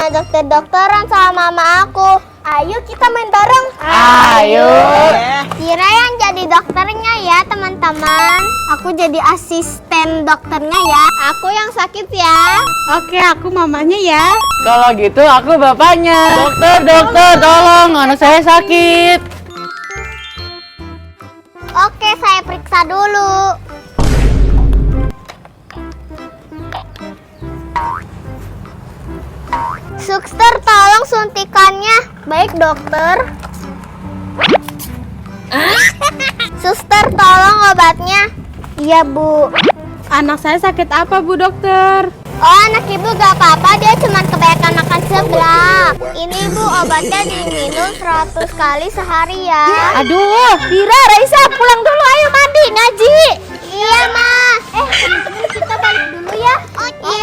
punya dokter-dokteran sama mama aku. Ayo kita main bareng. Ayo. Kira yang jadi dokternya ya teman-teman. Aku jadi asisten dokternya ya. Aku yang sakit ya. Oke, aku mamanya ya. Kalau gitu aku bapaknya. Dokter, tolong anak saya sakit. Oke, saya periksa dulu. Suster, tolong suntikannya. Baik, dokter. Suster, tolong obatnya. Iya, Bu. Anak saya sakit apa, Bu Dokter? Oh, anak ibu gak apa-apa, dia cuma kebanyakan makan seblak. Ini Bu, obatnya diminum 100 kali sehari ya. Aduh, Dira, Raisa, pulang dulu, ayo mandi, ngaji. Iya, Ma. Teman-teman kita balik dulu ya. Oke.